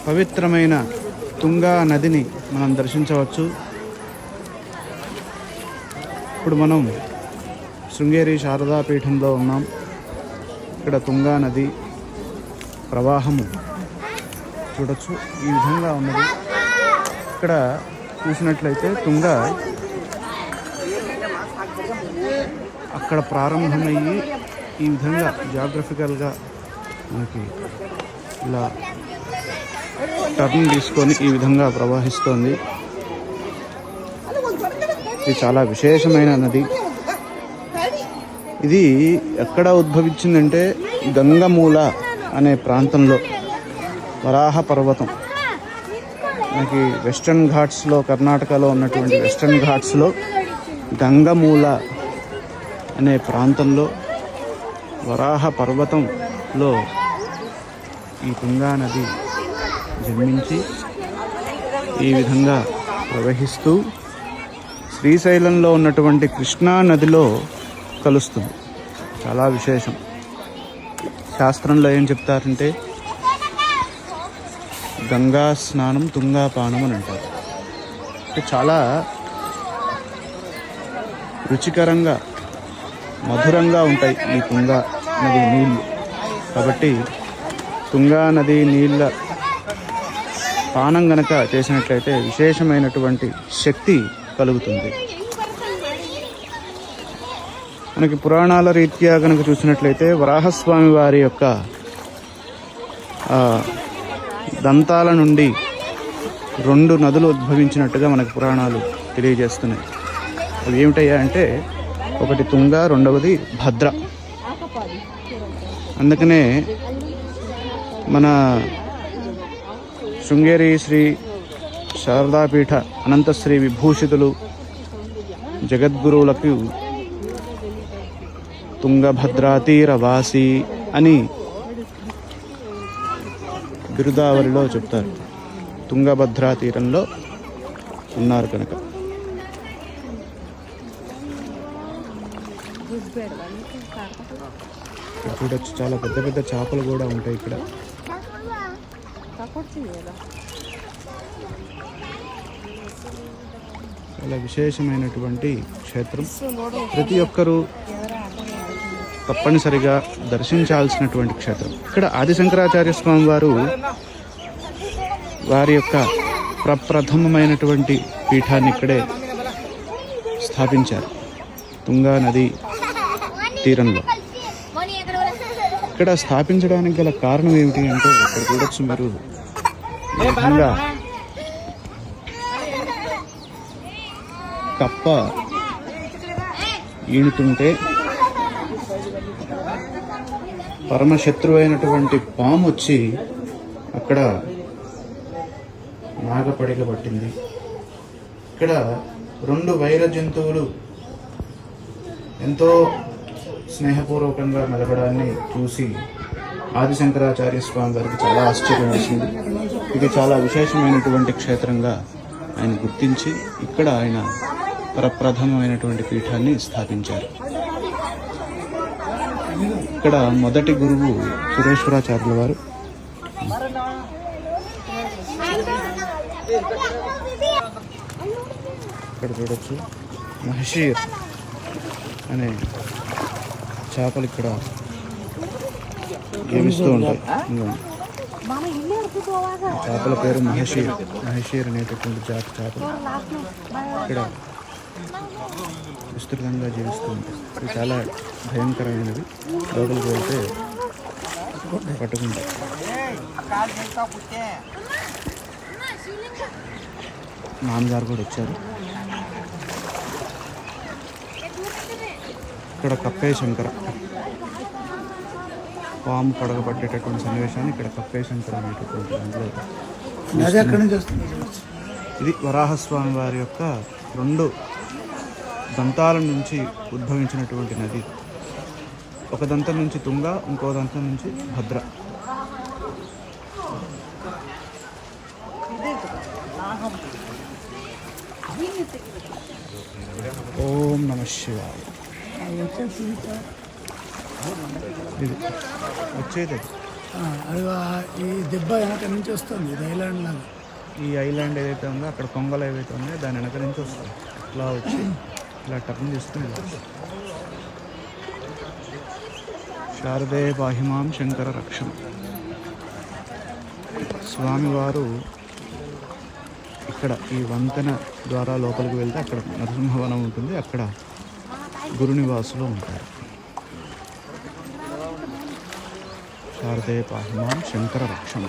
పవిత్రమైన తుంగా నదిని మనం దర్శించవచ్చు. ఇప్పుడు మనం శృంగేరి శారదా పీఠంలో ఉన్నాం. ఇక్కడ తుంగా నది ప్రవాహము చూడొచ్చు, ఈ విధంగా ఉన్నది. ఇక్కడ చూసినట్లయితే తుంగా అక్కడ ప్రారంభమయ్యి ఈ విధంగా జాగ్రఫికల్గా మనకి ఇలా టర్న్ తీసుకొని ఈ విధంగా ప్రవహిస్తోంది. ఇది చాలా విశేషమైన నది. ఇది ఎక్కడ ఉద్భవించిందంటే గంగమూల అనే ప్రాంతంలో, వరాహ పర్వతం మనకి వెస్టర్న్ ఘాట్స్లో, కర్ణాటకలో ఉన్నటువంటి వెస్టర్న్ ఘాట్స్లో గంగమూల అనే ప్రాంతంలో వరాహ పర్వతంలో ఈ తుంగా నది జన్మించి ఈ విధంగా ప్రవహిస్తూ శ్రీశైలంలో ఉన్నటువంటి కృష్ణా నదిలో కలుస్తుంది. చాలా విశేషం. శాస్త్రంలో ఏం చెప్తారంటే గంగా స్నానం తుంగా పానం అని అంటారు. చాలా రుచికరంగా మధురంగా ఉంటాయి ఈ తుంగా నది నీళ్ళు. కాబట్టి తుంగా నది నీళ్ళ పానం గనక చేసినట్లయితే విశేషమైనటువంటి శక్తి కలుగుతుంది. మనకి పురాణాల రీత్యా కనుక చూసినట్లయితే వరాహస్వామి వారి యొక్క దంతాల నుండి 2 నదులు ఉద్భవించినట్టుగా మనకు పురాణాలు తెలియజేస్తున్నాయి. అవి ఏమిటయ్యా అంటే ఒకటి తుంగా, రెండవది భద్ర. అందుకనే మన శృంగేరి శ్రీ శారదాపీఠ అనంతశ్రీ విభూషితులు జగద్గురువులకు తుంగభద్రాతీరవాసి అని బిరుదావళిలో చెప్తారు. తుంగభద్రా తీరంలో ఉన్నారు కనుక. చూడొచ్చు, చాలా పెద్ద పెద్ద చేపలు కూడా ఉంటాయి ఇక్కడ. చాలా విశేషమైనటువంటి క్షేత్రం. ప్రతి ఒక్కరూ తప్పనిసరిగా దర్శించాల్సినటువంటి క్షేత్రం. ఇక్కడ ఆదిశంకరాచార్య స్వామి వారు వారి యొక్క ప్రప్రథమమైనటువంటి పీఠాన్ని ఇక్కడే స్థాపించారు, తుంగా నది తీరంలో. ఇక్కడ స్థాపించడానికి గల కారణం ఏమిటి అంటే ఇక్కడ చూడొచ్చు మీరు, ఈ విధంగా కప్ప ఈనుతుంటే పరమశత్రువు అయినటువంటి పాము వచ్చి అక్కడ నాగపడిగ పట్టింది. ఇక్కడ 2 వైర జంతువులు ఎంతో స్నేహపూర్వకంగా మెలగడాన్ని చూసి ఆదిశంకరాచార్య స్వామి వారికి చాలా ఆశ్చర్యం వేసింది. ఇది చాలా విశేషమైనటువంటి క్షేత్రంగా ఆయన గుర్తించి ఇక్కడ ఆయన ప్రప్రథమమైనటువంటి పీఠాన్ని స్థాపించారు. ఇక్కడ మొదటి గురువు సురేశ్వరాచార్యుల వారు. ఇక్కడ చూడొచ్చు మహషీర్ అనే చేపలు ఇక్కడ జీవిస్తూ ఉంటాయి. చేపల పేరు మహషీర్. మహషీర్ అనేటటువంటి జాతి చేపలు ఇక్కడ విస్తృతంగా జీవిస్తూ ఉంటాయి. ఇది చాలా భయంకరమైనది. లోపలికి వెళ్తే పట్టుకుంటాయి. నాన్నగారు కూడా వచ్చారు. ఇక్కడ కప్పే శంకర, పాము పడగబట్టేటటువంటి సన్నివేశాన్ని ఇక్కడ కప్పే శంకర అనేటటువంటి దాంట్లో ఇది వరాహస్వామి వారి యొక్క 2 దంతాల నుంచి ఉద్భవించినటువంటి నది. ఒక దంతం నుంచి తుంగ, ఇంకో దంతం నుంచి భద్ర. ఓం నమః శివాయ. ఇది వచ్చేది అది ఈ దెబ్బ వెనక నుంచి వస్తుంది ఇది ఐలాండ్ లాగా. ఈ ఐలాండ్ ఏదైతే ఉందో అక్కడ కొంగలు ఏవైతే ఉన్నాయో దాని వెనక నుంచి వస్తుంది. ఇట్లా వచ్చి ఇలా టర్న్ చేసుకుని ఇలా వస్తుంది. శారదే పాహిమాం శంకర రక్షణ. స్వామివారు ఇక్కడ ఈ వంతెన ద్వారా లోపలికి వెళ్తే అక్కడ నరసింహవనం ఉంటుంది. అక్కడ గురునివాసులు ఉంటారు. శారదే పాహిమాం శంకర రక్షణ.